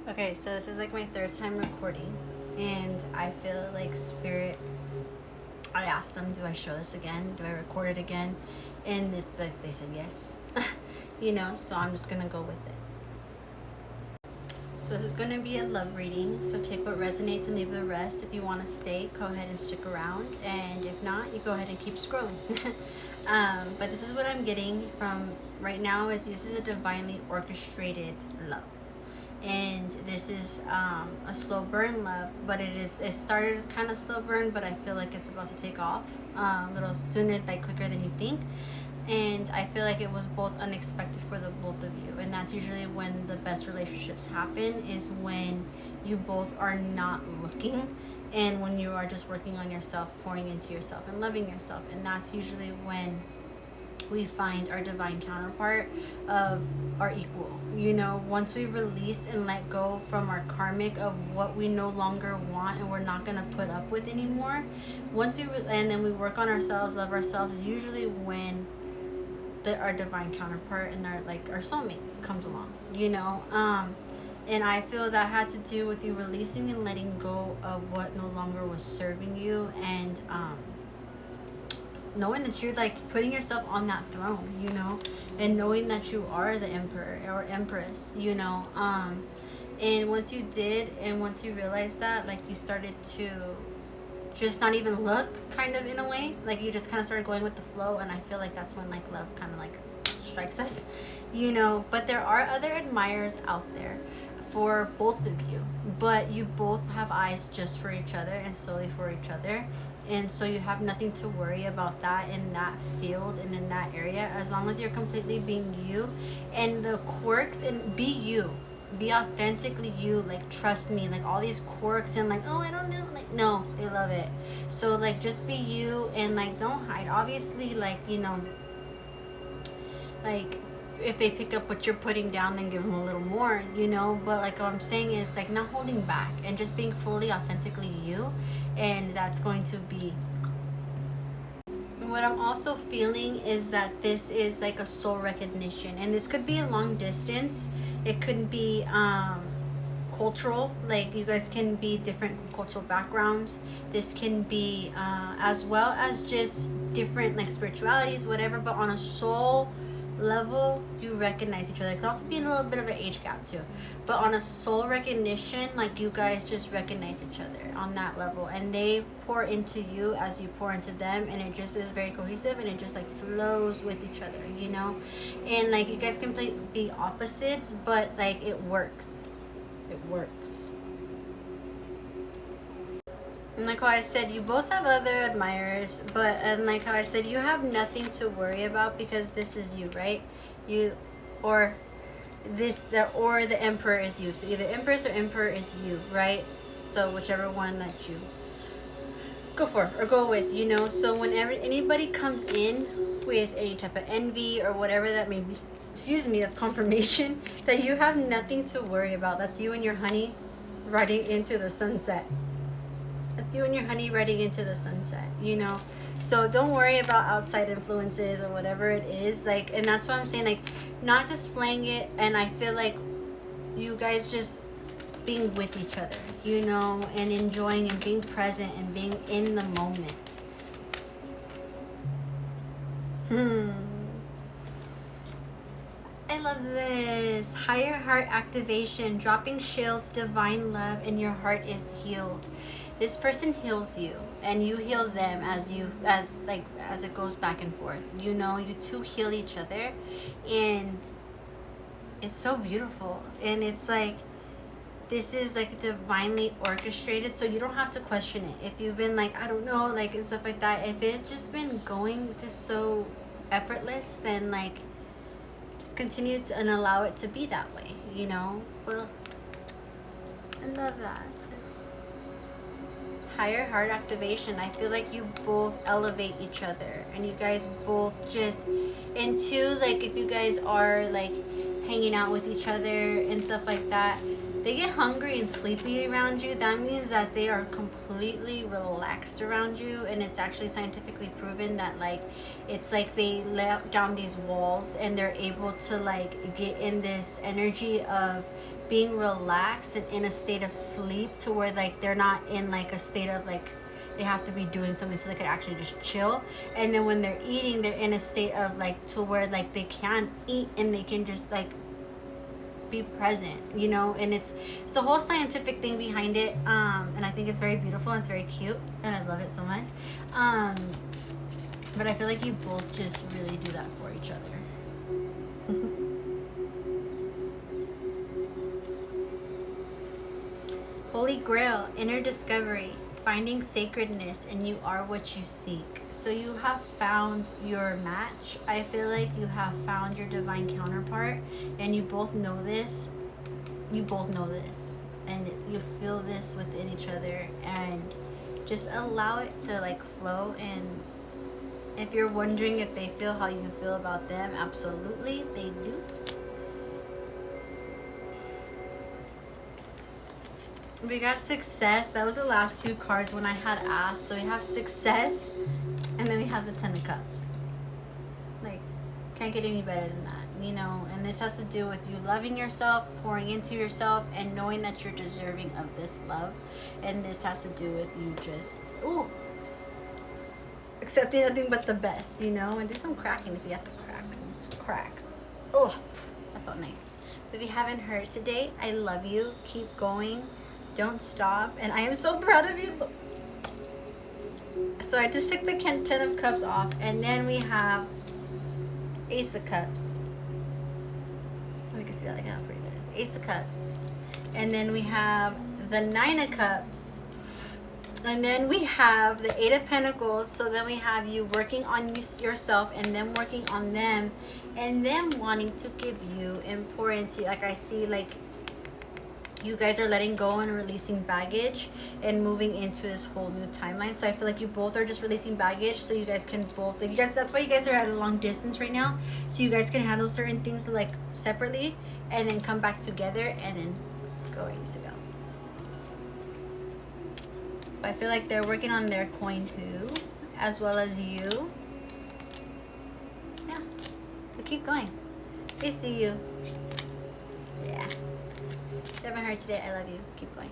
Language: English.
Okay, so this is like my third time recording, and I feel like spirit. I asked them, do I show this again? Do I record it again? And they said yes. So I'm just gonna go with it. So this is gonna be a love reading. So take what resonates and leave the rest. If you want to stay, go ahead and stick around, and if not, you go ahead and keep scrolling. But this is what I'm getting from right now. Is this is a divinely orchestrated love, and this is a slow burn love, but it started kind of slow burn, but I feel like it's about to take off a little sooner, like quicker than you think. And I feel like it was both unexpected for the both of you, and that's usually when the best relationships happen, is when you both are not looking, and when you are just working on yourself, pouring into yourself and loving yourself. And that's usually when we find our divine counterpart of our equal. Once we release and let go from our karmic of what we no longer want and we're not going to put up with anymore, and then we work on ourselves, love ourselves, is usually when our divine counterpart and our soulmate comes along. And I feel that had to do with you releasing and letting go of what no longer was serving you, and knowing that you're like putting yourself on that throne, and knowing that you are the emperor or empress, and once you did, and once you realized that, like, you started to just not even look, kind of, in a way, like you just kind of started going with the flow. And I feel like that's when like love kind of like strikes us, but there are other admirers out there for both of you, but you both have eyes just for each other and solely for each other. And so you have nothing to worry about that in that field and in that area, as long as you're completely being you, and the quirks, and be authentically you. Like, trust me, like all these quirks and like, oh, I don't know, like, no, they love it. So like, just be you, and like, don't hide, obviously, like, like, if they pick up what you're putting down, then give them a little more, but like what I'm saying is like not holding back and just being fully authentically you. And that's going to be what I'm also feeling, is that this is like a soul recognition, and this could be a long distance. It could be cultural, like you guys can be different cultural backgrounds. This can be as well as just different like spiritualities, whatever, but on a soul level you recognize each other. It could also be a little bit of an age gap too, but on a soul recognition, like you guys just recognize each other on that level, and they pour into you as you pour into them, and it just is very cohesive, and it just like flows with each other, and like you guys can be opposites, but like it works. It works. And like how I said, you both have other admirers, but and like how I said, you have nothing to worry about, because this is you, right? You, or or the emperor is you. So either empress or emperor is you, right? So whichever one that you go for or go with, So whenever anybody comes in with any type of envy or whatever that may be, excuse me, that's confirmation that you have nothing to worry about. That's you and your honey riding into the sunset. It's you and your honey riding into the sunset, So don't worry about outside influences or whatever it is. Like, and that's what I'm saying, like, not displaying it. And I feel like you guys just being with each other, and enjoying and being present and being in the moment. I love this. Higher heart activation, dropping shields, divine love, and your heart is healed. This person heals you, and you heal them as it goes back and forth. You two heal each other, and it's so beautiful. And it's like, this is like divinely orchestrated, so you don't have to question it. If you've been like, I don't know, like, and stuff like that, if it's just been going just so effortless, then like, just continue to and allow it to be that way. Well, I love that. Higher heart activation, I feel like you both elevate each other, and you guys both just, and two, like, if you guys are like hanging out with each other and stuff like that, they get hungry and sleepy around you. That means that they are completely relaxed around you, and it's actually scientifically proven that like, it's like they let down these walls, and they're able to like get in this energy of being relaxed and in a state of sleep, to where like they're not in like a state of like they have to be doing something, so they could actually just chill. And then when they're eating, they're in a state of like to where like they can eat and they can just like be present, you know. And it's a whole scientific thing behind it, and I think it's very beautiful and it's very cute and I love it so much. But I feel like you both just really do that for each other. Holy Grail, inner discovery, finding sacredness, and you are what you seek. So you have found your match. I feel like you have found your divine counterpart, and you both know this. You both know this, and you feel this within each other, and just allow it to like flow. And if you're wondering if they feel how you feel about them, absolutely they do. We got success. That was the last two cards when I had asked. So we have success, and then we have the Ten of Cups. Like, can't get any better than that, you know. And this has to do with you loving yourself, pouring into yourself, and knowing that you're deserving of this love. And this has to do with you just, ooh, accepting nothing but the best, you know. And do some cracking if you have to crack some cracks. Oh, that felt nice. If you haven't heard today, I love you. Keep going. Don't stop. And I am so proud of you. So I just took the Ten of Cups off, and then we have Ace of Cups. We can see that, like how pretty that is. Ace of Cups. And then we have the Nine of Cups. And then we have the Eight of Pentacles. So then we have you working on yourself, and then working on them, and them wanting to give you and pour into you. Like I see, like you guys are letting go and releasing baggage and moving into this whole new timeline. So I feel like you both are just releasing baggage, so you guys can both, like, you guys, that's why you guys are at a long distance right now, so you guys can handle certain things like separately and then come back together and then go where you need to go. But I feel like they're working on their coin too, as well as you. Yeah, but keep going. They see you. Yeah. If you haven't heard today, I love you. Keep going.